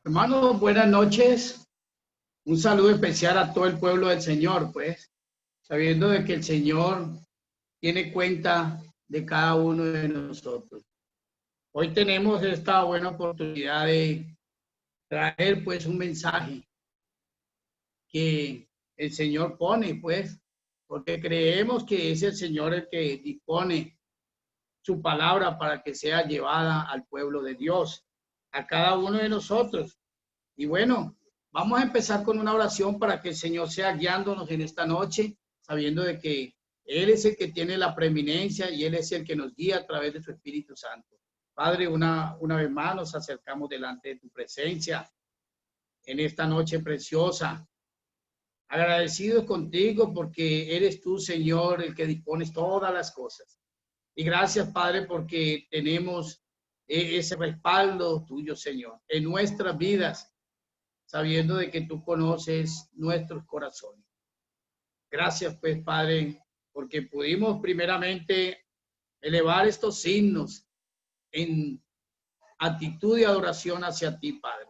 Hermanos, buenas noches. Un saludo especial a todo el pueblo del Señor, pues, sabiendo de que el Señor tiene cuenta de cada uno de nosotros. Hoy tenemos esta buena oportunidad de traer, pues, un mensaje que el Señor pone, pues, porque creemos que es el Señor el que dispone su palabra para que sea llevada al pueblo de Dios, a cada uno de nosotros. Y bueno, vamos a empezar con una oración para que el Señor sea guiándonos en esta noche, sabiendo de que Él es el que tiene la preeminencia y Él es el que nos guía a través de su Espíritu Santo. Padre, una vez más nos acercamos delante de tu presencia en esta noche preciosa. Agradecidos contigo porque eres tú, Señor, el que dispones todas las cosas. Y gracias, Padre, porque tenemos ese respaldo tuyo, Señor, en nuestras vidas, sabiendo de que tú conoces nuestros corazones. Gracias, pues, Padre, porque pudimos primeramente elevar estos signos en actitud de adoración hacia ti, Padre.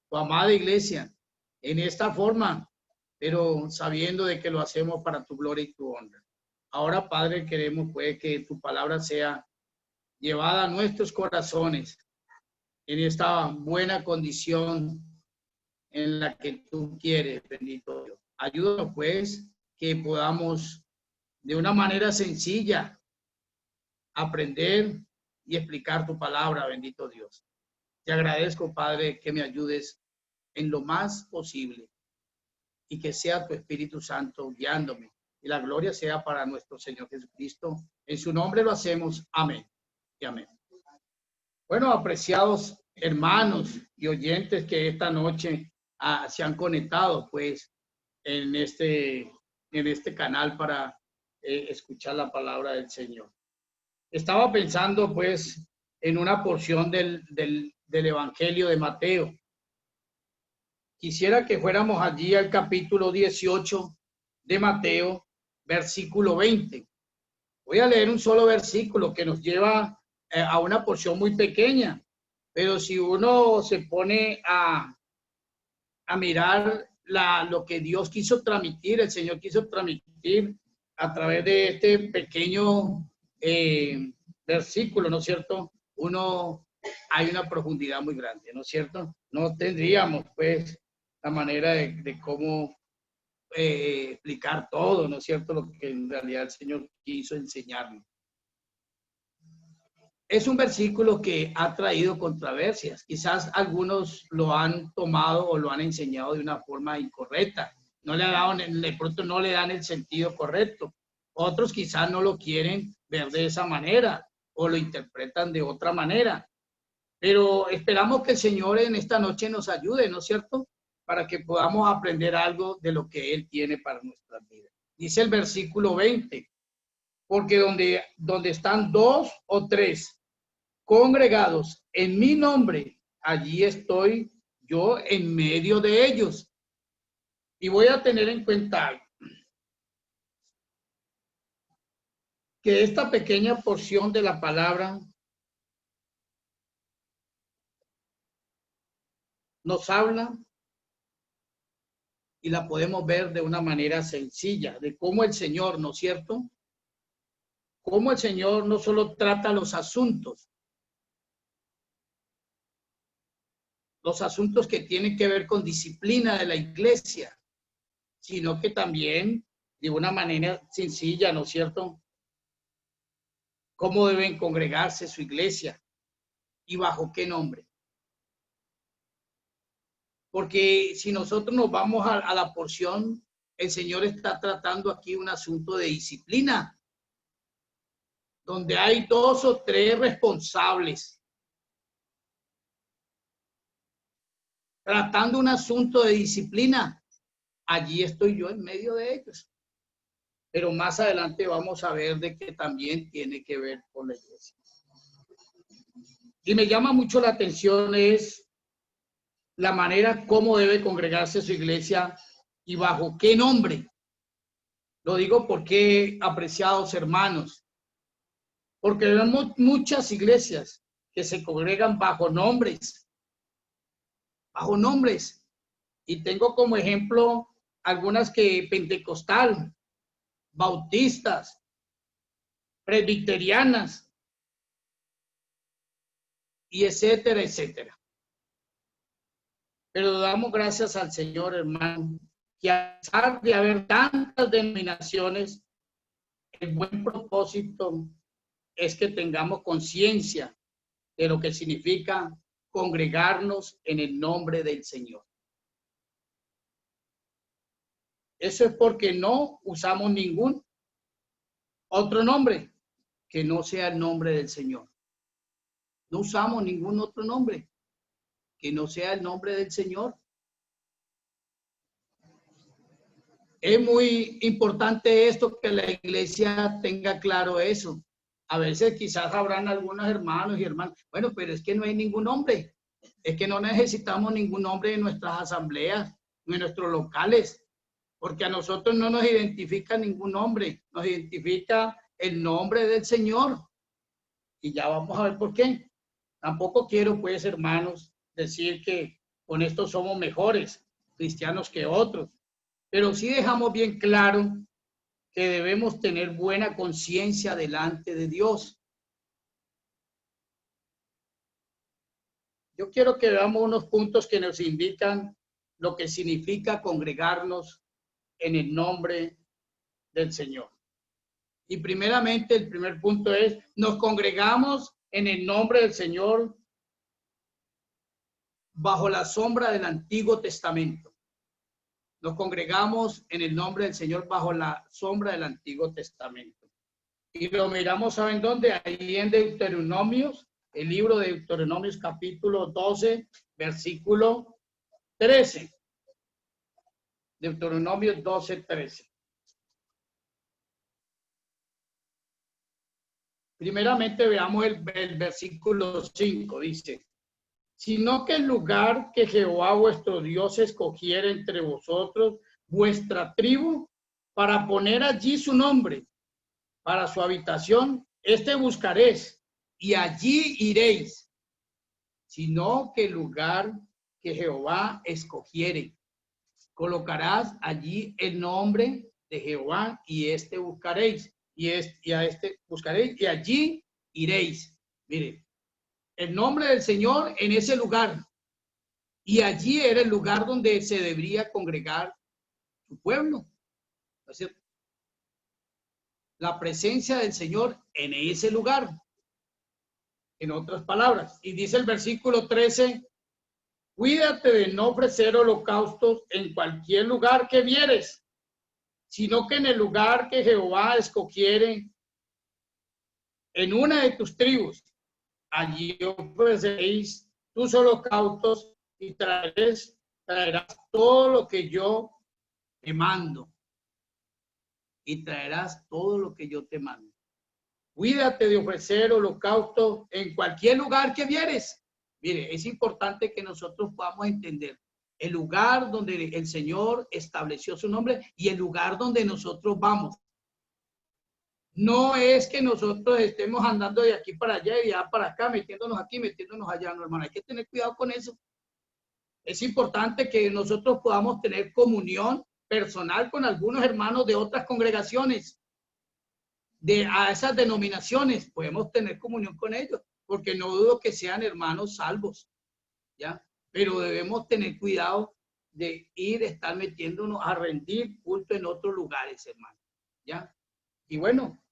Tu amada iglesia, en esta forma, pero sabiendo de que lo hacemos para tu gloria y tu honra. Ahora, Padre, queremos, pues, que tu palabra sea llevada a nuestros corazones en esta buena condición en la que tú quieres, bendito Dios. Ayúdanos, pues, que podamos de una manera sencilla aprender y explicar tu palabra, bendito Dios. Te agradezco, Padre, que me ayudes en lo más posible y que sea tu Espíritu Santo guiándome. Y la gloria sea para nuestro Señor Jesucristo. En su nombre lo hacemos. Amén y amén. Bueno, apreciados hermanos y oyentes que esta noche se han conectado, pues, en este canal para escuchar la palabra del Señor. Estaba pensando, pues, en una porción del Evangelio de Mateo. Quisiera que fuéramos allí al capítulo 18 de Mateo, versículo 20. Voy a leer un solo versículo que nos lleva a una porción muy pequeña, pero si uno se pone a mirar lo que Dios quiso transmitir, el Señor quiso transmitir a través de este pequeño versículo, ¿no es cierto? Hay una profundidad muy grande, ¿no es cierto? No tendríamos, pues, la manera de cómo explicar todo, ¿no es cierto? Lo que en realidad el Señor quiso enseñarnos. Es un versículo que ha traído controversias. Quizás algunos lo han tomado o lo han enseñado de una forma incorrecta. No le dado, de pronto no le dan el sentido correcto. Otros quizás no lo quieren ver de esa manera o lo interpretan de otra manera. Pero esperamos que el Señor en esta noche nos ayude, ¿no es cierto? Para que podamos aprender algo de lo que Él tiene para nuestras vidas. Dice el versículo 20, porque donde están dos o tres congregados en mi nombre, allí estoy yo en medio de ellos. Y voy a tener en cuenta que esta pequeña porción de la palabra nos habla y la podemos ver de una manera sencilla, de cómo el Señor, ¿no es cierto? Cómo el Señor no solo trata los asuntos que tienen que ver con disciplina de la iglesia, sino que también de una manera sencilla, ¿no es cierto? Cómo deben congregarse su iglesia y bajo qué nombre. Porque si nosotros nos vamos a la porción, el Señor está tratando aquí un asunto de disciplina, donde hay dos o tres responsables tratando un asunto de disciplina. Allí estoy yo en medio de ellos. Pero más adelante vamos a ver de que también tiene que ver con la iglesia. Y me llama mucho la atención es la manera como debe congregarse su iglesia y bajo qué nombre. Lo digo porque, apreciados hermanos, porque vemos muchas iglesias que se congregan bajo nombres bajo nombres. Y tengo como ejemplo algunas que pentecostal, bautistas, presbiterianas, y etcétera, etcétera. Pero damos gracias al Señor, hermano, que a pesar de haber tantas denominaciones, el buen propósito es que tengamos conciencia de lo que significa congregarnos en el nombre del Señor. Eso es porque no usamos ningún otro nombre que no sea el nombre del Señor. No usamos ningún otro nombre que no sea el nombre del Señor. Es muy importante esto, que la iglesia tenga claro eso. A veces quizás habrán algunos hermanos y hermanas, bueno, pero es que no hay ningún nombre. Es que no necesitamos ningún nombre en nuestras asambleas, en nuestros locales, porque a nosotros no nos identifica ningún nombre, nos identifica el nombre del Señor. Y ya vamos a ver por qué. Tampoco quiero, pues, hermanos, decir que con esto somos mejores cristianos que otros, pero sí dejamos bien claro que debemos tener buena conciencia delante de Dios. Yo quiero que veamos unos puntos que nos indican lo que significa congregarnos en el nombre del Señor. Y primeramente, el primer punto es, nos congregamos en el nombre del Señor bajo la sombra del Antiguo Testamento. Nos congregamos en el nombre del Señor bajo la sombra del Antiguo Testamento. Y lo miramos, ¿saben dónde? Ahí en Deuteronomios, el libro de Deuteronomios capítulo 12, versículo 13. Deuteronomios 12, 13. Primeramente veamos el versículo 5, dice, sino que el lugar que Jehová vuestro Dios escogiera entre vosotros, vuestra tribu, para poner allí su nombre, para su habitación, buscaréis, y allí iréis, sino que el lugar que Jehová escogiere, colocarás allí el nombre de Jehová, y buscaréis, y a buscaréis, y allí iréis. Mire, el nombre del Señor en ese lugar, y allí era el lugar donde se debería congregar su pueblo. ¿No es cierto? La presencia del Señor en ese lugar, en otras palabras. Y dice el versículo 13, cuídate de no ofrecer holocaustos en cualquier lugar que vieres, sino que en el lugar que Jehová escogiere en una de tus tribus, allí ofreceréis tus holocaustos y traerás todo lo que yo te mando. Y traerás todo lo que yo te mando. Cuídate de ofrecer holocausto en cualquier lugar que vieres. Mire, es importante que nosotros podamos entender el lugar donde el Señor estableció su nombre y el lugar donde nosotros vamos. No es que nosotros estemos andando de aquí para allá y de allá para acá, metiéndonos aquí, metiéndonos allá, no, hermano, hay que tener cuidado con eso. Es importante que nosotros podamos tener comunión personal con algunos hermanos de otras congregaciones, a esas denominaciones, podemos tener comunión con ellos, porque no dudo que sean hermanos salvos, ¿ya? Pero debemos tener cuidado de estar metiéndonos a rendir culto en otros lugares, hermano, ¿ya? Y bueno,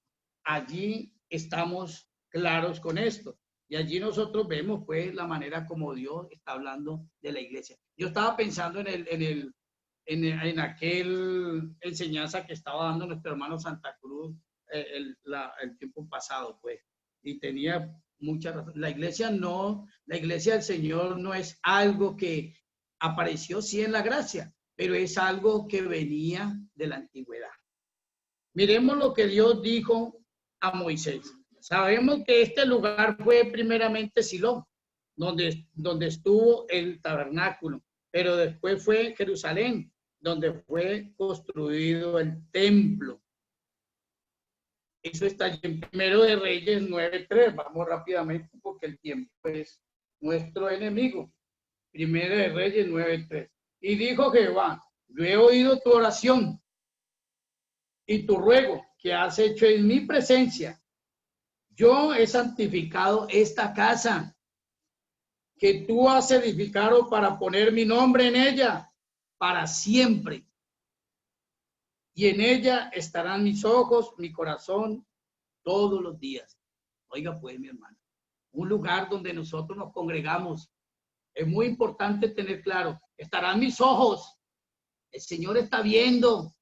allí estamos claros con esto. Y allí nosotros vemos, pues, la manera como Dios está hablando de la iglesia. Yo estaba pensando en aquel enseñanza que estaba dando nuestro hermano Santa Cruz el tiempo pasado, pues, y tenía mucha razón. La iglesia del Señor no es algo que apareció sí en la gracia, pero es algo que venía de la antigüedad. Miremos lo que Dios dijo a Moisés. Sabemos que este lugar fue primeramente Silo, donde estuvo el tabernáculo, pero después fue Jerusalén, donde fue construido el templo. Eso está en Primero de Reyes 9:3. Vamos rápidamente porque el tiempo es nuestro enemigo. Primera de Reyes 9:3. Y dijo Jehová, yo he oído tu oración y tu ruego que has hecho en mi presencia. Yo he santificado esta casa que tú has edificado para poner mi nombre en ella para siempre. Y en ella estarán mis ojos, mi corazón, todos los días. Oiga pues, mi hermano, un lugar donde nosotros nos congregamos. Es muy importante tener claro, estarán mis ojos. El Señor está viendo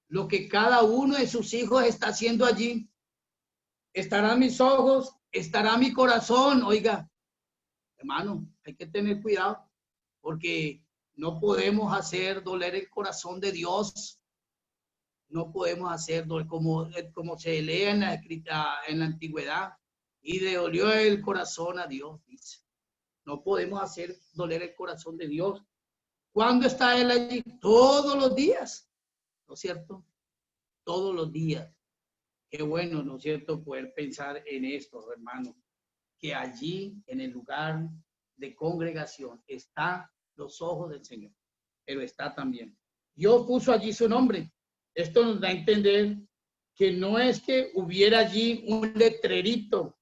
lo que cada uno de sus hijos está haciendo allí. Estarán mis ojos, estará mi corazón. Oiga, hermano, hay que tener cuidado porque no podemos hacer doler el corazón de Dios. No podemos hacer como se lee en la antigüedad, y le dolió el corazón a Dios, dice. No podemos hacer doler el corazón de Dios. ¿Cuándo está Él allí? Todos los días, ¿no es cierto? Todos los días. Qué bueno, ¿no es cierto?, poder pensar en esto, hermano, que allí en el lugar de congregación está los ojos del Señor, pero está también. Dios puso allí su nombre. Esto nos da a entender que no es que hubiera allí un letrerito,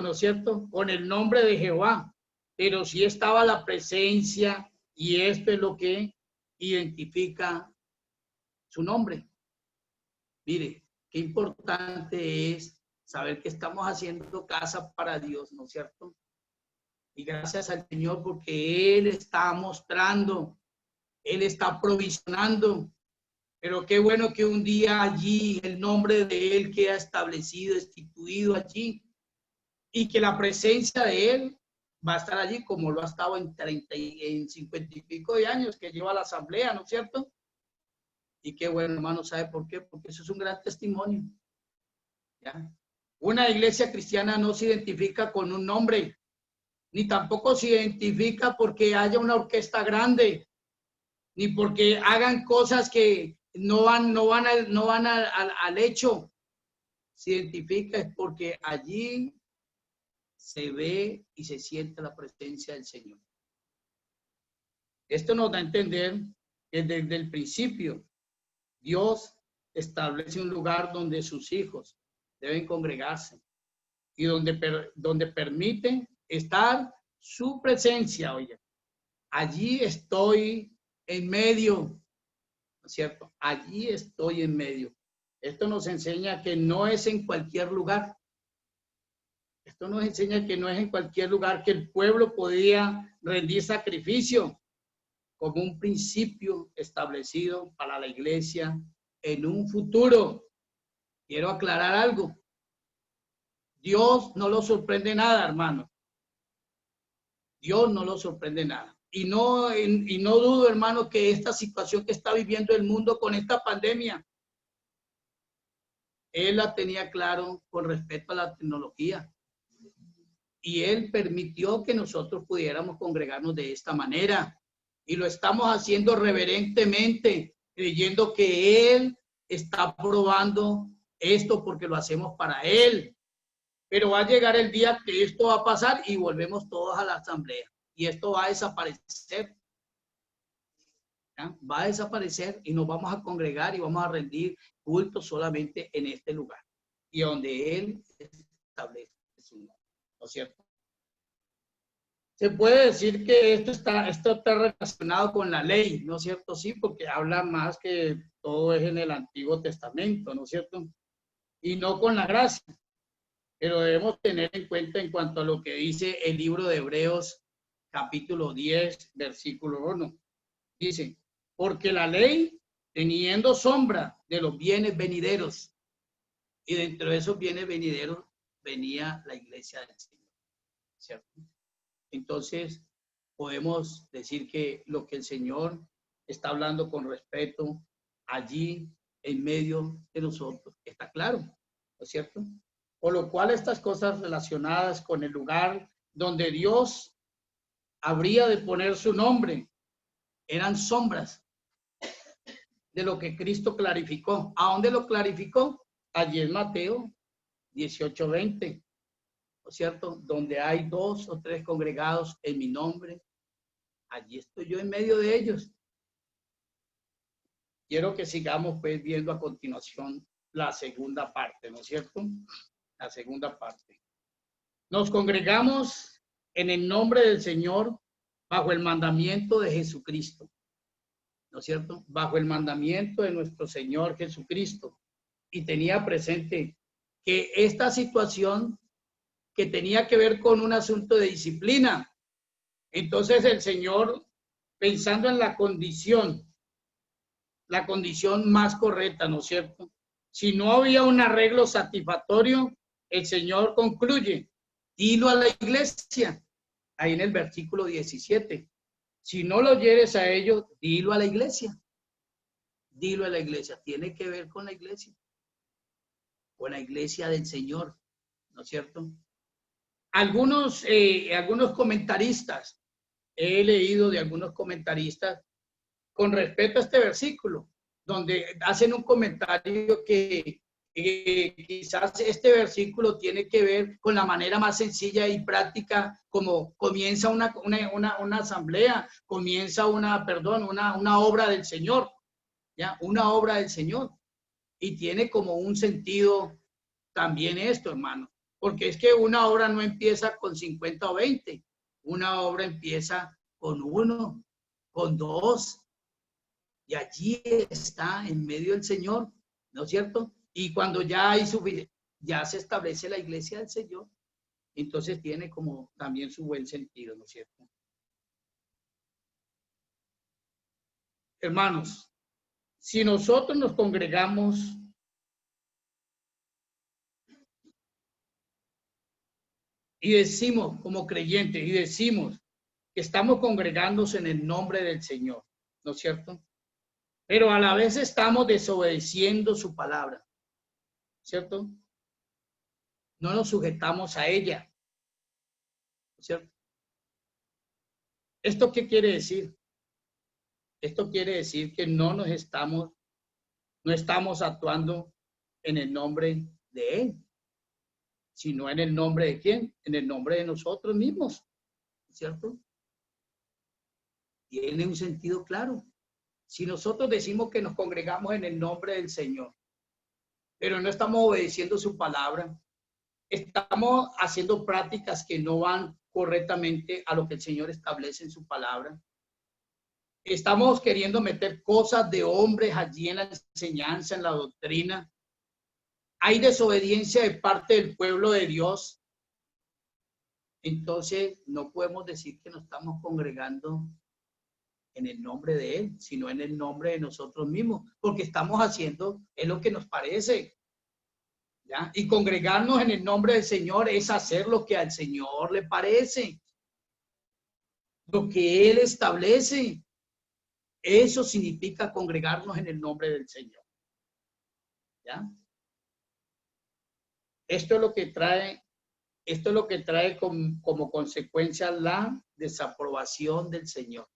¿no es cierto?, con el nombre de Jehová, pero sí estaba la presencia, y esto es lo que identifica su nombre. Mire, qué importante es saber que estamos haciendo casa para Dios, ¿no es cierto? Y gracias al Señor porque Él está mostrando, Él está provisionando. Pero qué bueno que un día allí el nombre de Él queda establecido, instituido allí, y que la presencia de Él va a estar allí como lo ha estado en 50 y pico de años que lleva la asamblea, ¿no es cierto? Y qué bueno, hermano, ¿sabe por qué? Porque eso es un gran testimonio. ¿Ya? Una iglesia cristiana no se identifica con un nombre, ni tampoco se identifica porque haya una orquesta grande, ni porque hagan cosas que no van al hecho. Se identifica es porque allí se ve y se siente la presencia del Señor. Esto nos da a entender que desde el principio Dios establece un lugar donde sus hijos deben congregarse y donde permite estar su presencia. Oye, allí estoy en medio, ¿no es cierto? Allí estoy en medio. Esto nos enseña que no es en cualquier lugar. Esto nos enseña que no es en cualquier lugar que el pueblo podía rendir sacrificio, como un principio establecido para la iglesia en un futuro. Quiero aclarar algo. Dios no lo sorprende nada, hermano. Dios no lo sorprende nada. Y no dudo, hermano, que esta situación que está viviendo el mundo con esta pandemia, Él la tenía claro con respecto a la tecnología. Y Él permitió que nosotros pudiéramos congregarnos de esta manera. Y lo estamos haciendo reverentemente, creyendo que Él está probando esto porque lo hacemos para Él. Pero va a llegar el día que esto va a pasar y volvemos todos a la asamblea. Y esto va a desaparecer. ¿Ya? Va a desaparecer y nos vamos a congregar y vamos a rendir culto solamente en este lugar. Y donde Él establece su nombre, ¿no es cierto? Se puede decir que esto está relacionado con la ley, ¿no es cierto? Sí, porque habla más que todo es en el Antiguo Testamento, ¿no es cierto? Y no con la gracia. Pero debemos tener en cuenta en cuanto a lo que dice el libro de Hebreos, capítulo 10, versículo 1. Dice, porque la ley, teniendo sombra de los bienes venideros, y dentro de esos bienes venideros venía la iglesia del Señor, ¿cierto? Entonces, podemos decir que lo que el Señor está hablando con respeto allí en medio de nosotros está claro, ¿no es cierto? Por lo cual estas cosas relacionadas con el lugar donde Dios habría de poner su nombre eran sombras de lo que Cristo clarificó. ¿A dónde lo clarificó? Allí en Mateo 18:20. ¿no es cierto? Donde hay 2 o 3 congregados en mi nombre, allí estoy yo en medio de ellos. Quiero que sigamos pues viendo a continuación la segunda parte, ¿no es cierto? La segunda parte. Nos congregamos en el nombre del Señor bajo el mandamiento de Jesucristo, ¿no es cierto? Bajo el mandamiento de nuestro Señor Jesucristo. Y tenía presente que esta situación que tenía que ver con un asunto de disciplina. Entonces el Señor, pensando en la condición más correcta, ¿no es cierto? Si no había un arreglo satisfactorio, el Señor concluye, dilo a la iglesia, ahí en el versículo 17. Si no lo oyeres a ellos, dilo a la iglesia. Dilo a la iglesia. Tiene que ver con la iglesia del Señor, ¿no es cierto? Algunos comentaristas, he leído de algunos comentaristas con respecto a este versículo, donde hacen un comentario que quizás este versículo tiene que ver con la manera más sencilla y práctica como comienza una asamblea, comienza una obra del Señor, ¿ya? Una obra del Señor. Y tiene como un sentido también esto, hermano, porque es que una obra no empieza con 50 o 20, una obra empieza con 1, con 2, y allí está en medio del Señor, ¿no es cierto? Y cuando ya hay ya se establece la iglesia del Señor, entonces tiene como también su buen sentido, ¿no es cierto? Hermanos, si nosotros nos congregamos y decimos como creyentes y decimos que estamos congregándose en el nombre del Señor, ¿no es cierto? Pero a la vez estamos desobedeciendo su palabra, ¿cierto? No nos sujetamos a ella, ¿cierto? ¿Esto qué quiere decir? Esto quiere decir que no estamos actuando en el nombre de Él, sino en el nombre de ¿quién? En el nombre de nosotros mismos, ¿cierto? Tiene un sentido claro. Si nosotros decimos que nos congregamos en el nombre del Señor, pero no estamos obedeciendo su palabra, estamos haciendo prácticas que no van correctamente a lo que el Señor establece en su palabra. Estamos queriendo meter cosas de hombres allí en la enseñanza, en la doctrina. Hay desobediencia de parte del pueblo de Dios. Entonces, no podemos decir que nos estamos congregando en el nombre de Él, sino en el nombre de nosotros mismos, porque estamos haciendo es lo que nos parece. ¿Ya? Y congregarnos en el nombre del Señor es hacer lo que al Señor le parece, lo que Él establece. Eso significa congregarnos en el nombre del Señor. ¿Ya? Esto es lo que trae como consecuencia la desaprobación del Señor.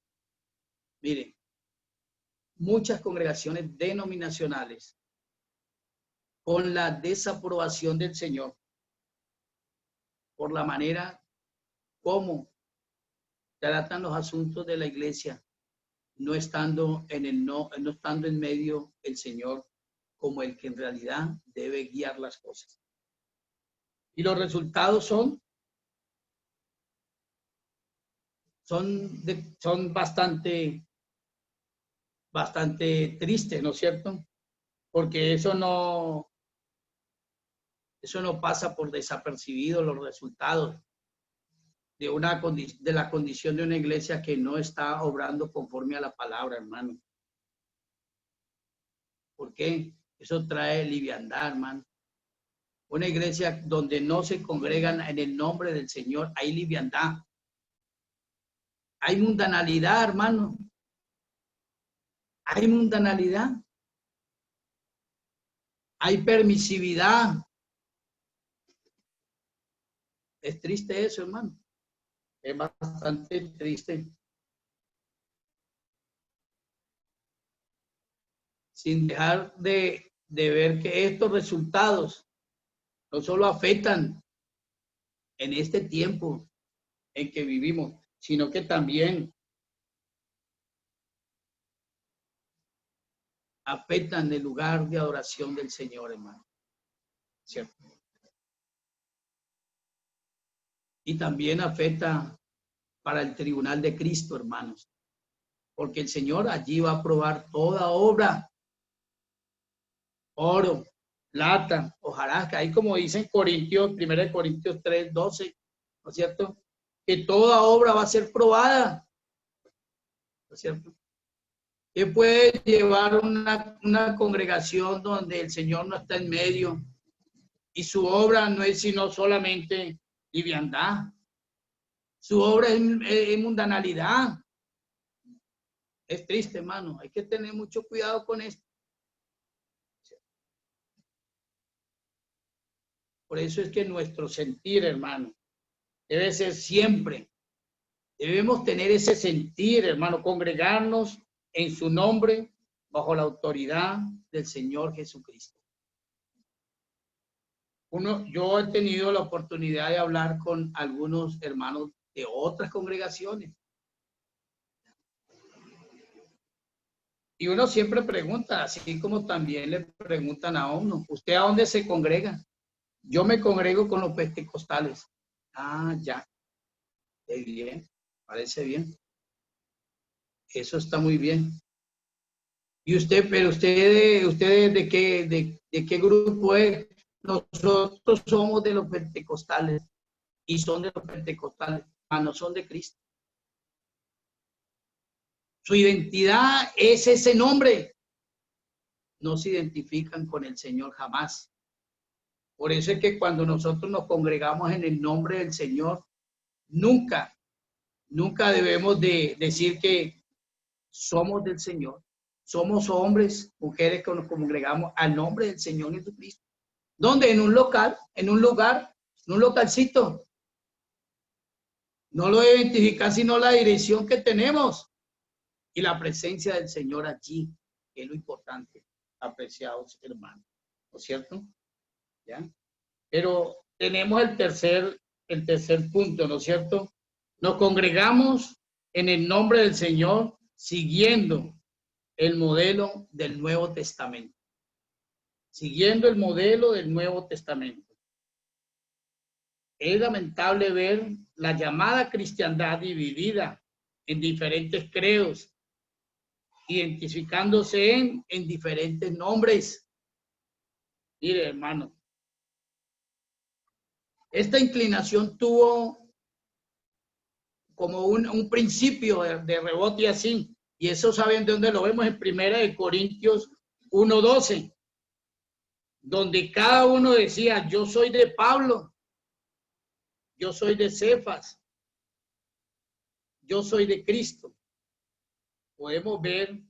Miren, muchas congregaciones denominacionales con la desaprobación del Señor por la manera como tratan los asuntos de la iglesia, no estando en medio el Señor como el que en realidad debe guiar las cosas. Y los resultados son bastante tristes, ¿no es cierto? Porque eso no pasa por desapercibido los resultados de la condición de una iglesia que no está obrando conforme a la palabra, hermano. ¿Por qué? Eso trae liviandad, hermano. Una iglesia donde no se congregan en el nombre del Señor, hay liviandad. Hay mundanalidad, hermano. Hay mundanalidad. Hay permisividad. Es triste eso, hermano. Es bastante triste. Sin dejar de ver que estos resultados no solo afectan en este tiempo en que vivimos, sino que también afectan el lugar de adoración del Señor, hermano. ¿Cierto? Y también afecta para el tribunal de Cristo, hermanos, porque el Señor allí va a probar toda obra, oro, plata, hojarasca, ahí como dicen Corintios, 1 Corintios 3, 12, ¿no es cierto? Que toda obra va a ser probada, ¿no es cierto? ¿Qué puede llevar una congregación donde el Señor no está en medio y su obra no es sino solamente liviandad? Su obra es mundanalidad. Es triste, hermano. Hay que tener mucho cuidado con esto. Por eso es que nuestro sentir, hermano, debe ser siempre. Debemos tener ese sentir, hermano, congregarnos en su nombre bajo la autoridad del Señor Jesucristo. Yo he tenido la oportunidad de hablar con algunos hermanos de otras congregaciones. Y uno siempre pregunta, así como también le preguntan a uno, ¿usted a dónde se congrega? Yo me congrego con los pentecostales. Ah, ya. Qué bien, parece bien. Eso está muy bien. ¿Y usted, pero usted de qué grupo es? Nosotros somos de los pentecostales y son de los pentecostales, mas no son de Cristo. Su identidad es ese nombre. No se identifican con el Señor jamás. Por eso es que cuando nosotros nos congregamos en el nombre del Señor, nunca debemos de decir que somos del Señor. Somos hombres, mujeres que nos congregamos al nombre del Señor Jesucristo. ¿Dónde? En un local, en un lugar, en un localcito. No lo identifica sino la dirección que tenemos y la presencia del Señor allí, que es lo importante, apreciados hermanos. ¿No es cierto? ¿Ya? Pero tenemos el tercer punto, ¿no es cierto? Nos congregamos en el nombre del Señor siguiendo el modelo del Nuevo Testamento. Siguiendo el modelo del Nuevo Testamento. Es lamentable ver la llamada cristiandad dividida en diferentes credos, identificándose en diferentes nombres. Mire, hermano, esta inclinación tuvo como un principio de rebote así, y eso saben de dónde lo vemos en 1 Corintios 1:12, donde cada uno decía, yo soy de Pablo, yo soy de Cefas, yo soy de Cristo. Podemos ver,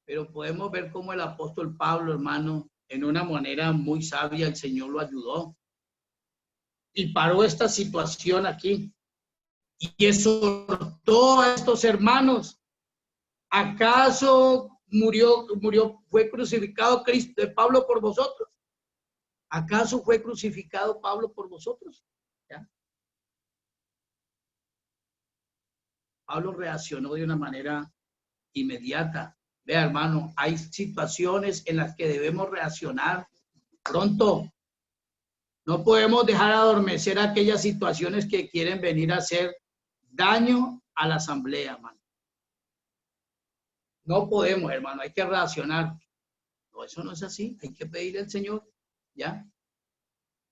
pero podemos ver cómo el apóstol Pablo, hermano, en una manera muy sabia, el Señor lo ayudó y paró esta situación aquí y exhortó a estos hermanos. ¿Acaso fue crucificado Cristo, Pablo por vosotros? ¿Acaso fue crucificado Pablo por vosotros? ¿Ya? Pablo reaccionó de una manera inmediata. Vea, hermano, hay situaciones en las que debemos reaccionar pronto. No podemos dejar adormecer aquellas situaciones que quieren venir a hacer daño a la asamblea, hermano. No podemos, hermano, hay que reaccionar. No, eso no es así. Hay que pedirle al Señor, ¿ya?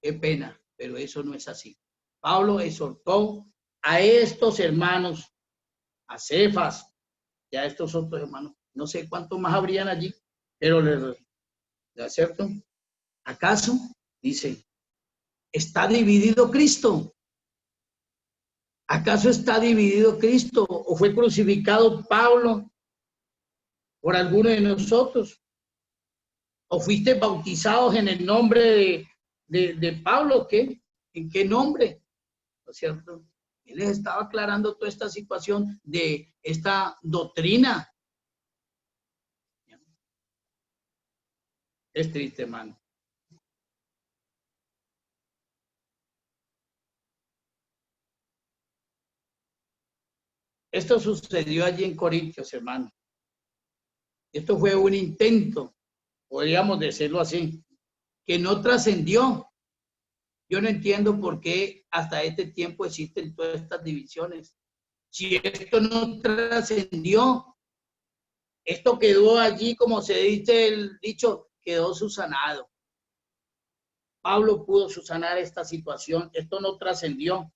Qué pena, pero eso no es así. Pablo exhortó a estos hermanos, a Cefas, y a estos otros hermanos. No sé cuántos más habrían allí, pero les acerto. ¿Acaso? Dice, ¿está dividido Cristo? ¿Acaso está dividido Cristo o fue crucificado Pablo por alguno de nosotros? ¿O fuiste bautizados en el nombre de Pablo? ¿Qué? ¿En qué nombre? ¿No es cierto? Él les estaba aclarando toda esta situación de esta doctrina. Es triste, hermano. Esto sucedió allí en Corintios, hermano. Esto fue un intento, podríamos decirlo así, que no trascendió. Yo no entiendo por qué hasta este tiempo existen todas estas divisiones. Si esto no trascendió, esto quedó allí, como se dice el dicho, quedó subsanado. Pablo pudo subsanar esta situación, esto no trascendió.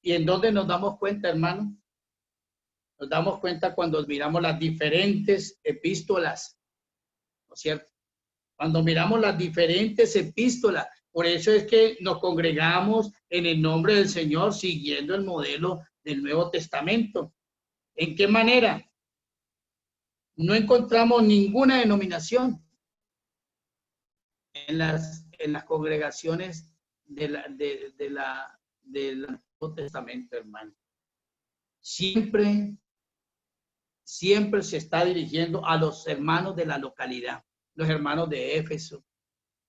¿Y en dónde nos damos cuenta, hermano? Nos damos cuenta cuando miramos las diferentes epístolas, ¿no es cierto? Cuando miramos las diferentes epístolas, por eso es que nos congregamos en el nombre del Señor siguiendo el modelo del Nuevo Testamento. ¿En qué manera? No encontramos ninguna denominación en las congregaciones del Nuevo Testamento, hermano. Siempre se está dirigiendo a los hermanos de la localidad, los hermanos de Éfeso,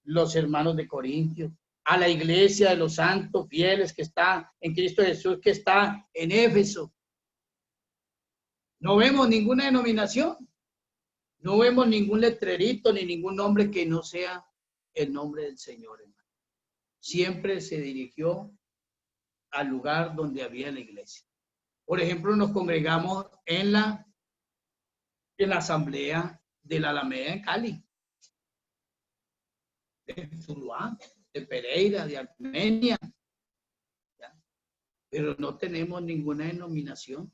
los hermanos de Corintios, a la iglesia de los santos fieles que está en Cristo Jesús, que está en Éfeso. No vemos ninguna denominación, no vemos ningún letrerito ni ningún nombre que no sea el nombre del Señor, hermano. Siempre se dirigió al lugar donde había la iglesia. Por ejemplo, nos congregamos en la asamblea de la Alameda en Cali, de Tuluá, de Pereira, de Armenia, ¿ya? Pero no tenemos ninguna denominación,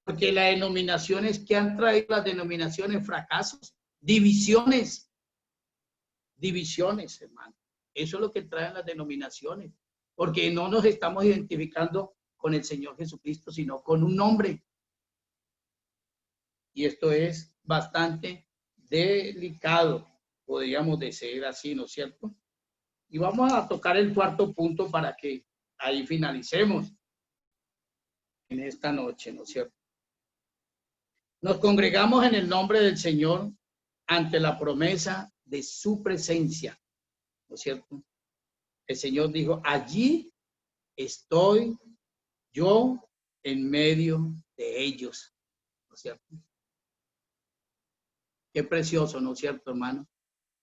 porque las denominaciones que han traído las denominaciones fracasos, divisiones, hermano. Eso es lo que traen las denominaciones, porque no nos estamos identificando con el Señor Jesucristo, sino con un nombre. Y esto es bastante delicado, podríamos decir así, ¿no es cierto? Y vamos a tocar el cuarto punto para que ahí finalicemos en esta noche, ¿no es cierto? Nos congregamos en el nombre del Señor ante la promesa de su presencia, ¿no es cierto? El Señor dijo, allí estoy yo en medio de ellos, ¿no es cierto? Qué precioso, ¿no es cierto, hermano?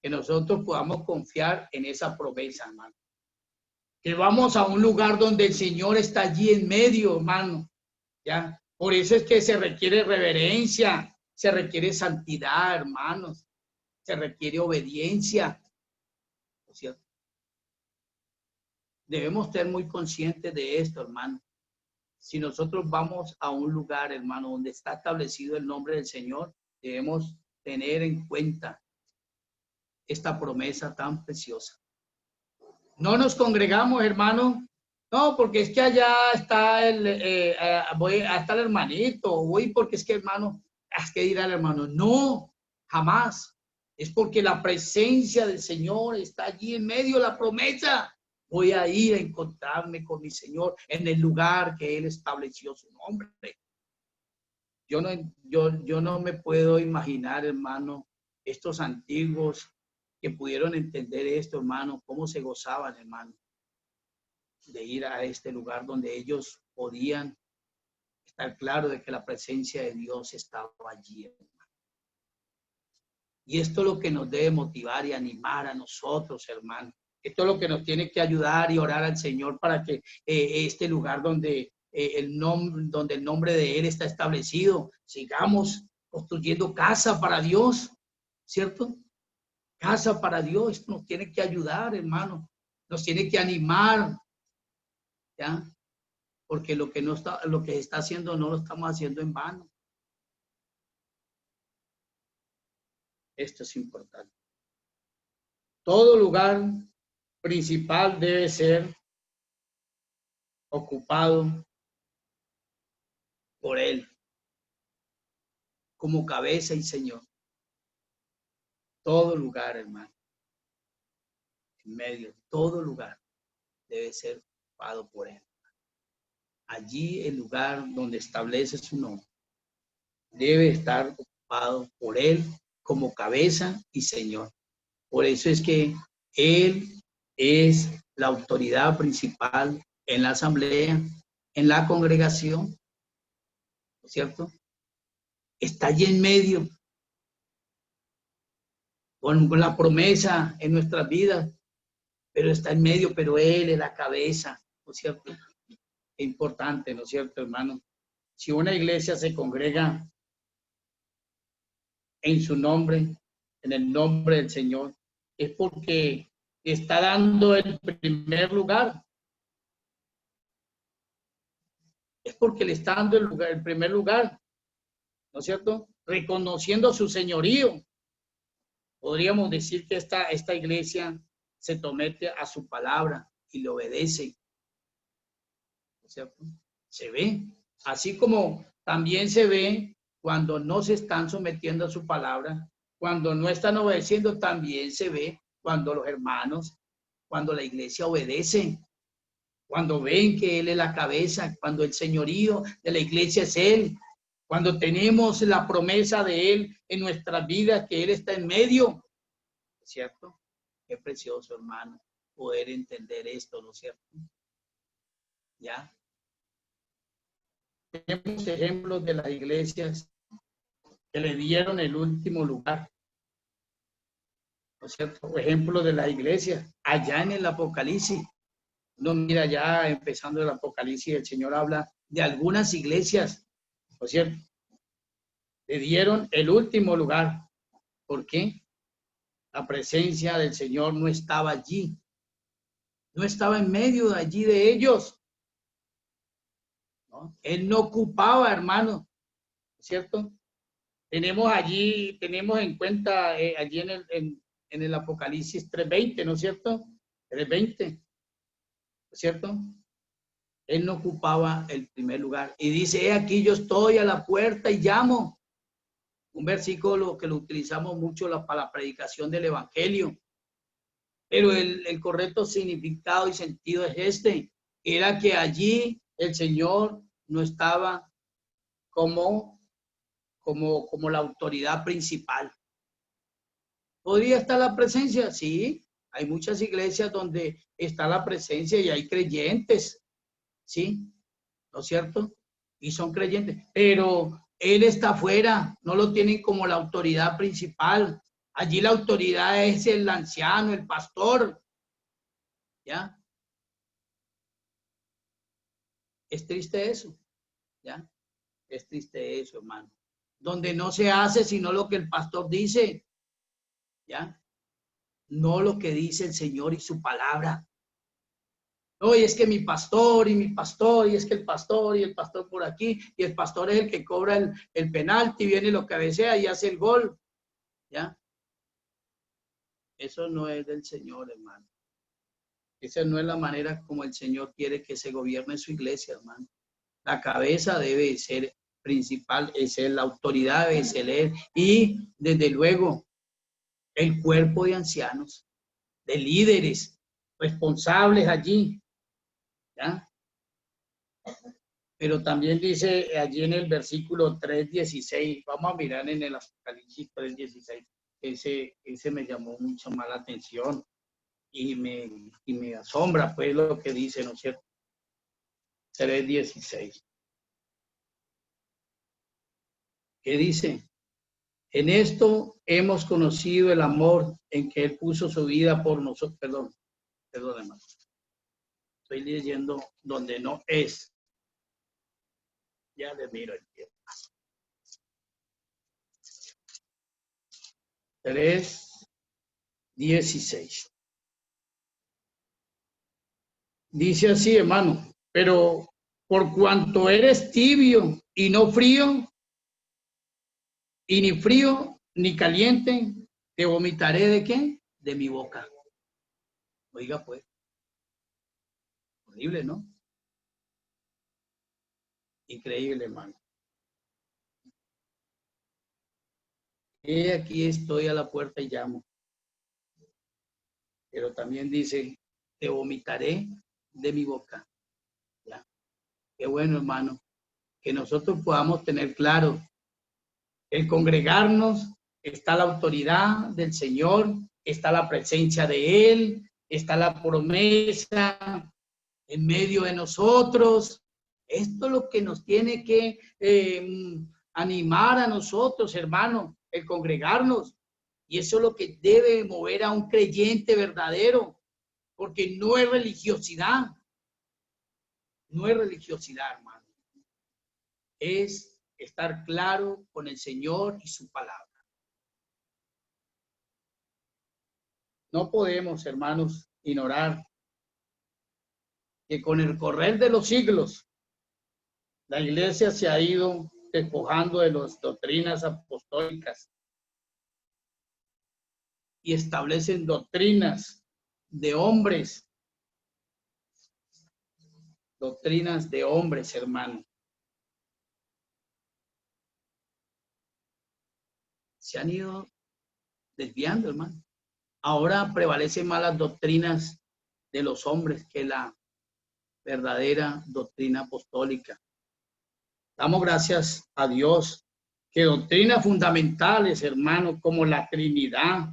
Que nosotros podamos confiar en esa promesa, hermano. Que vamos a un lugar donde el Señor está allí en medio, hermano. ¿Ya? Por eso es que se requiere reverencia, se requiere santidad, hermanos. Se requiere obediencia, ¿no es cierto? Debemos ser muy conscientes de esto, hermano. Si nosotros vamos a un lugar, hermano, donde está establecido el nombre del Señor, debemos tener en cuenta esta promesa tan preciosa. No nos congregamos, hermano, no, porque es que allá está voy a estar el hermanito, voy porque es que, hermano, es que dirá el hermano, no, jamás. Es porque la presencia del Señor está allí en medio de la promesa. Voy a ir a encontrarme con mi Señor en el lugar que Él estableció su nombre. Yo no me puedo imaginar, hermano, estos antiguos que pudieron entender esto, hermano, cómo se gozaban, hermano, de ir a este lugar donde ellos podían estar claro de que la presencia de Dios estaba allí, hermano. Y esto es lo que nos debe motivar y animar a nosotros, hermano. Esto es lo que nos tiene que ayudar y orar al Señor para que este lugar donde el nombre de Él está establecido, sigamos construyendo casa para Dios, ¿cierto? Casa para Dios. Esto nos tiene que ayudar, hermano. Nos tiene que animar, ¿ya? Porque lo que está haciendo no lo estamos haciendo en vano. Esto es importante. Todo lugar principal debe ser ocupado por Él como cabeza y Señor. Todo lugar, hermano, en medio, todo lugar debe ser ocupado por Él. Allí el lugar donde establece su nombre debe estar ocupado por Él como cabeza y Señor. Por eso es que Él es la autoridad principal en la asamblea, en la congregación, ¿no es cierto? Está allí en medio, con la promesa en nuestras vidas, pero está en medio, pero Él es la cabeza, ¿no es cierto? Es importante, ¿no es cierto, hermano? Si una iglesia se congrega en su nombre, en el nombre del Señor, es porque está dando el primer lugar. Es porque le está dando el primer lugar, ¿no es cierto? Reconociendo su señorío. Podríamos decir que esta iglesia se somete a su palabra y le obedece, ¿no es cierto? Se ve, así como también se ve cuando no se están sometiendo a su palabra, cuando no están obedeciendo, también se ve cuando los hermanos, cuando la iglesia obedece, cuando ven que Él es la cabeza, cuando el señorío de la iglesia es Él, cuando tenemos la promesa de Él en nuestras vidas, que Él está en medio, ¿cierto? Qué precioso, hermano, poder entender esto, ¿no es cierto? ¿Ya? Tenemos ejemplos de las iglesias que le dieron el último lugar, ¿no es cierto? Ejemplos de las iglesias allá en el Apocalipsis. No, mira, ya empezando el Apocalipsis, el Señor habla de algunas iglesias, ¿no es cierto? Le dieron el último lugar. ¿Por qué? La presencia del Señor no estaba allí. No estaba en medio de allí de ellos, ¿no? Él no ocupaba, hermano, ¿cierto? Tenemos en cuenta allí en el Apocalipsis 3:20, ¿no es cierto? 3:20, ¿no es cierto? Él no ocupaba el primer lugar. Y dice, he aquí yo estoy a la puerta y llamo. Un versículo que lo utilizamos mucho para la predicación del Evangelio. Pero el correcto significado y sentido es este. Era que allí el Señor no estaba como la autoridad principal. ¿Podría estar la presencia? Sí. Hay muchas iglesias donde está la presencia y hay creyentes. ¿Sí? ¿No es cierto? Y son creyentes. Pero Él está afuera. No lo tienen como la autoridad principal. Allí la autoridad es el anciano, el pastor. ¿Ya? Es triste eso. ¿Ya? Es triste eso, hermano. Donde no se hace sino lo que el pastor dice. ¿Ya? No lo que dice el Señor y su palabra. No, y es que mi pastor, y es que el pastor, y el pastor por aquí, y el pastor es el que cobra el penalti, viene lo cabecea y hace el gol. ¿Ya? Eso no es del Señor, hermano. Esa no es la manera como el Señor quiere que se gobierne su iglesia, hermano. La cabeza debe ser principal, es la autoridad, debe ser él, y desde luego el cuerpo de ancianos, de líderes responsables allí. ¿Ya? Pero también dice allí en el versículo 3:16, vamos a mirar en el Apocalipsis 3:16, ese me llamó mucho más la atención y me asombra pues lo que dice, ¿no es cierto? 3:16. ¿Qué dice? En esto hemos conocido el amor en que Él puso su vida por nosotros. Perdón, hermano. Estoy leyendo donde no es. Ya le miro aquí. 3:16. Dice así, hermano, pero por cuanto eres tibio y no frío, y ni frío ni caliente, te vomitaré ¿de qué? De mi boca. Oiga, pues, horrible, ¿no? Increíble, hermano. Aquí estoy a la puerta y llamo. Pero también dice, te vomitaré de mi boca. ¿Ya? Qué bueno, hermano, que nosotros podamos tener claro, el congregarnos, está la autoridad del Señor, está la presencia de Él, está la promesa en medio de nosotros, Esto es lo que nos tiene que animar a nosotros, hermanos, el congregarnos. Y eso es lo que debe mover a un creyente verdadero, porque no es religiosidad. No es religiosidad, hermano. Es estar claro con el Señor y su palabra. No podemos, hermanos, ignorar que con el correr de los siglos, la iglesia se ha ido despojando de las doctrinas apostólicas y establecen doctrinas de hombres, hermano. Se han ido desviando, hermano. Ahora prevalecen más las doctrinas de los hombres que la verdadera doctrina apostólica. Damos gracias a Dios que doctrinas fundamentales, hermano, como la Trinidad,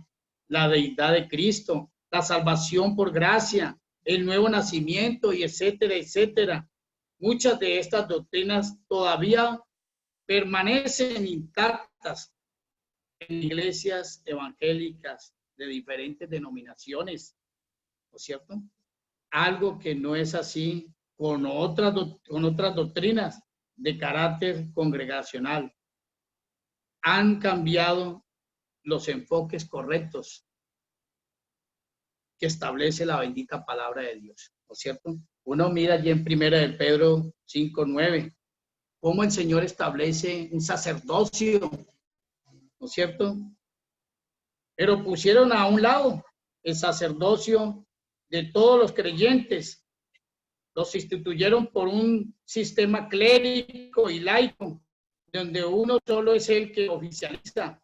la deidad de Cristo, la salvación por gracia, el nuevo nacimiento y etcétera, etcétera. Muchas de estas doctrinas todavía permanecen intactas en iglesias evangélicas de diferentes denominaciones, ¿no es cierto? Algo que no es así con otras doctrinas de carácter congregacional. Han cambiado los enfoques correctos que establece la bendita palabra de Dios, ¿no es cierto? Uno mira allí en 1 de Pedro 5:9, cómo el Señor establece un sacerdocio, ¿no es cierto? Pero pusieron a un lado el sacerdocio de todos los creyentes, los sustituyeron por un sistema clérigo y laico, donde uno solo es el que oficializa.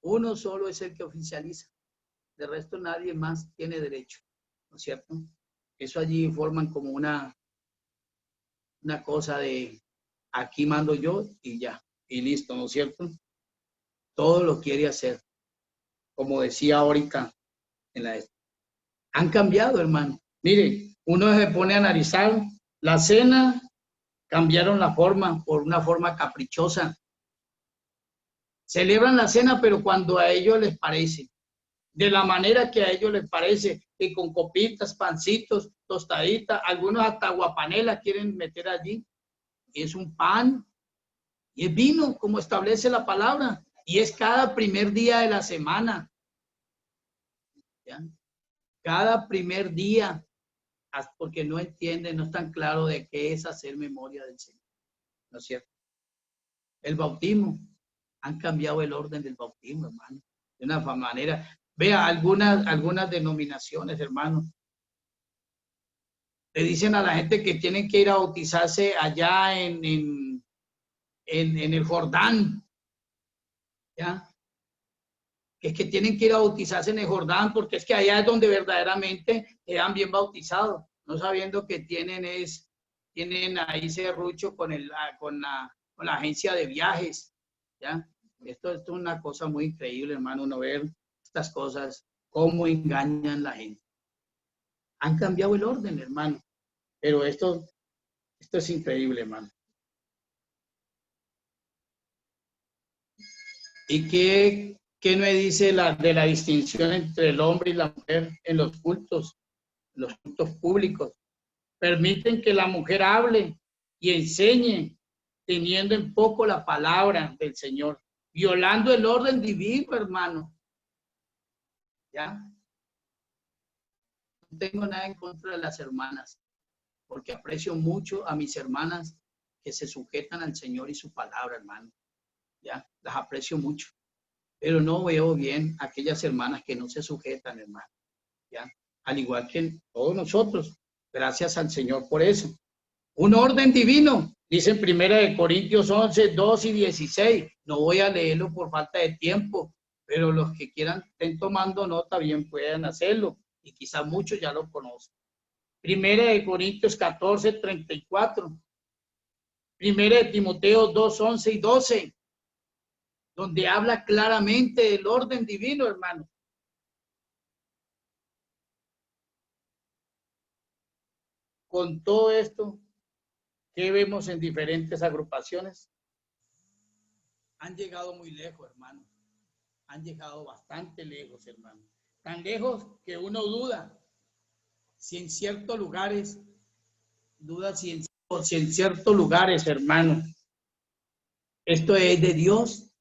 Uno solo es el que oficializa. De resto nadie más tiene derecho, ¿no es cierto? Eso allí forman como una cosa de aquí mando yo y ya, y listo, ¿no es cierto? Todo lo quiere hacer, como decía ahorita en la... Han cambiado, hermano. Mire, uno se pone a analizar la cena, cambiaron la forma por una forma caprichosa. Celebran la cena, pero cuando a ellos les parece, de la manera que a ellos les parece, que con copitas, pancitos, tostaditas, algunos hasta guapanela quieren meter allí. Y es un pan y es vino, como establece la palabra, y es cada primer día de la semana. ¿Ya? Cada primer día, porque no entienden, no están claros de qué es hacer memoria del Señor, ¿no es cierto? El bautismo, han cambiado el orden del bautismo, hermano, de una manera. Vea, algunas denominaciones, hermano, le dicen a la gente que tienen que ir a bautizarse allá en el Jordán, ¿ya? Que es que tienen que ir a bautizarse en el Jordán, porque es que allá es donde verdaderamente quedan bien bautizados, no sabiendo que tienen ahí serrucho con la agencia de viajes, ¿ya? Esto es una cosa muy increíble, hermano, uno ver estas cosas, cómo engañan la gente. Han cambiado el orden, hermano, pero esto es increíble, hermano. ¿Y qué me dice de la distinción entre el hombre y la mujer en los cultos públicos? Permiten que la mujer hable y enseñe, teniendo en poco la palabra del Señor, violando el orden divino, hermano. ¿Ya? No tengo nada en contra de las hermanas, porque aprecio mucho a mis hermanas que se sujetan al Señor y su palabra, hermano. ¿Ya? Las aprecio mucho. Pero no veo bien a aquellas hermanas que no se sujetan, hermano. ¿Ya? Al igual que todos nosotros. Gracias al Señor por eso. Un orden divino, dice en 1 Corintios 11, 2 y 16. No voy a leerlo por falta de tiempo, pero los que quieran estén tomando nota bien pueden hacerlo. Y quizás muchos ya lo conocen. 1 Corintios 14, 34. 1 Timoteo 2, 11 y 12. Donde habla claramente del orden divino, hermano. con todo esto, ¿qué vemos en diferentes agrupaciones? Han llegado muy lejos, hermano. Han llegado bastante lejos, hermano. Tan lejos que uno duda si en ciertos lugares, si en ciertos lugares, hermano, esto es de Dios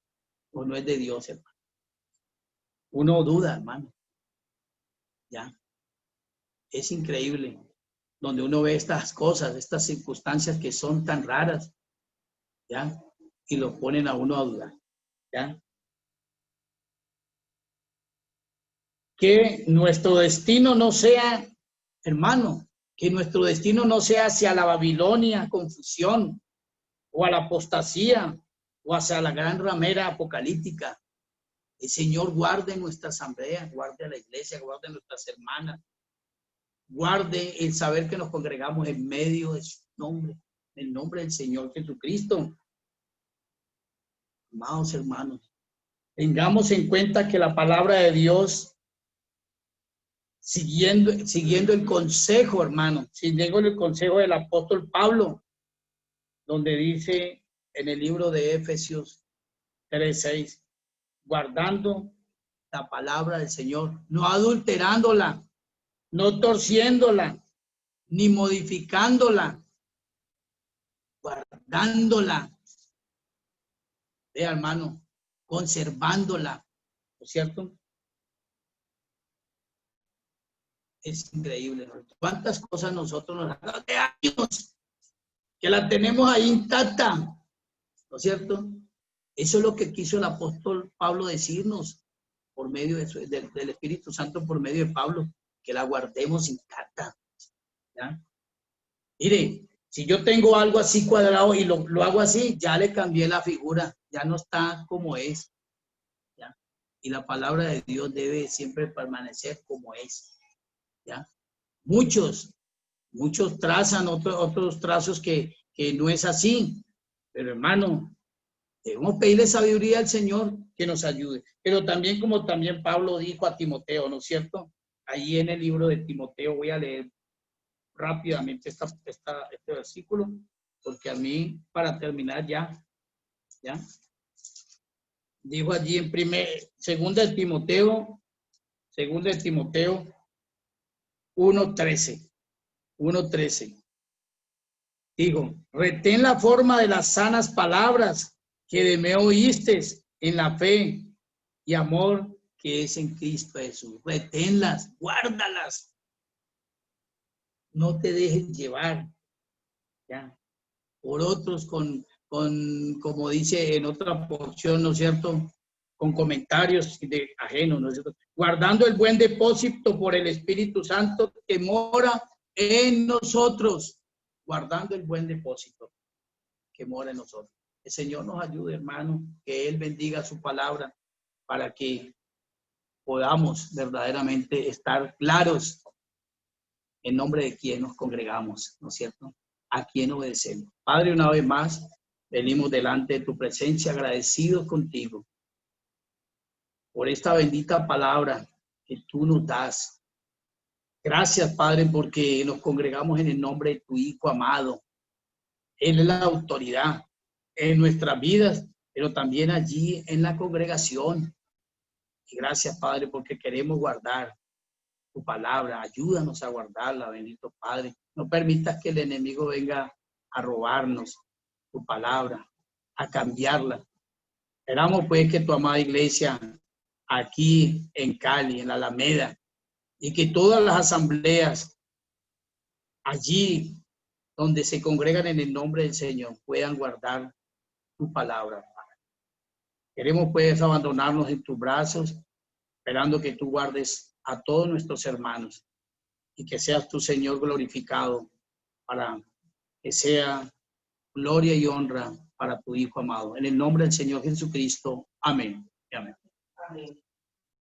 o no es de Dios, hermano. Uno duda, hermano. Ya. Es increíble donde uno ve estas cosas, estas circunstancias que son tan raras, ¿ya? Y lo ponen a uno a dudar, ¿ya? Que nuestro destino no sea, hermano, que nuestro destino no sea hacia la Babilonia, confusión, o a la apostasía, o hacia la gran ramera apocalíptica. El Señor guarde nuestra asamblea, guarde a la iglesia, guarde a nuestras hermanas, guarde el saber que nos congregamos en medio de su nombre, en el nombre del Señor Jesucristo. Amados hermanos, tengamos en cuenta que la palabra de Dios, siguiendo el consejo, hermano, siguiendo el consejo del apóstol Pablo, donde dice en el libro de Efesios 3:6, guardando la palabra del Señor, no adulterándola, no torciéndola, ni modificándola, guardándola. Vea, hermano, conservándola, ¿no es cierto? Es increíble, ¿no? ¿Cuántas cosas nosotros nos han dado de años que la tenemos ahí intacta? ¿No es cierto? Eso es lo que quiso el apóstol Pablo decirnos por medio del Espíritu Santo, por medio de Pablo, que la guardemos intacta. ¿Ya? Mire, si yo tengo algo así cuadrado y lo hago así, ya le cambié la figura, ya no está como es. ¿Ya? Y la palabra de Dios debe siempre permanecer como es. ¿Ya? Muchos trazan otros trazos que no es así, pero hermano, debemos pedirle sabiduría al Señor que nos ayude. Pero también, como también Pablo dijo a Timoteo, ¿no es cierto? Ahí en el libro de Timoteo, voy a leer rápidamente este versículo, porque a mí, para terminar ya, dijo allí en segunda de Timoteo 1:13. Digo, retén la forma de las sanas palabras que de mí oíste en la fe y amor que es en Cristo Jesús. Reténlas, guárdalas. No te dejes llevar, ¿ya? Por otros como dice en otra porción, ¿no es cierto? Con comentarios de ajenos, ¿no es cierto? Guardando el buen depósito por el Espíritu Santo que mora en nosotros. Guardando el buen depósito que mora en nosotros. El Señor nos ayude, hermano, que Él bendiga su palabra para que podamos verdaderamente estar claros en nombre de quién nos congregamos, ¿no es cierto? A quién obedecemos. Padre, una vez más, venimos delante de tu presencia agradecidos contigo por esta bendita palabra que tú nos das. Gracias, Padre, porque nos congregamos en el nombre de tu Hijo amado. Él es la autoridad en nuestras vidas, pero también allí en la congregación. Y gracias, Padre, porque queremos guardar tu palabra. Ayúdanos a guardarla, bendito Padre. No permitas que el enemigo venga a robarnos tu palabra, a cambiarla. Esperamos pues que tu amada iglesia aquí en Cali, en la Alameda, y que todas las asambleas allí donde se congregan en el nombre del Señor puedan guardar tu palabra. Queremos pues abandonarnos en tus brazos, esperando que tú guardes a todos nuestros hermanos y que seas tu Señor glorificado para que sea gloria y honra para tu Hijo amado. En el nombre del Señor Jesucristo. Amén. Amén. Amén.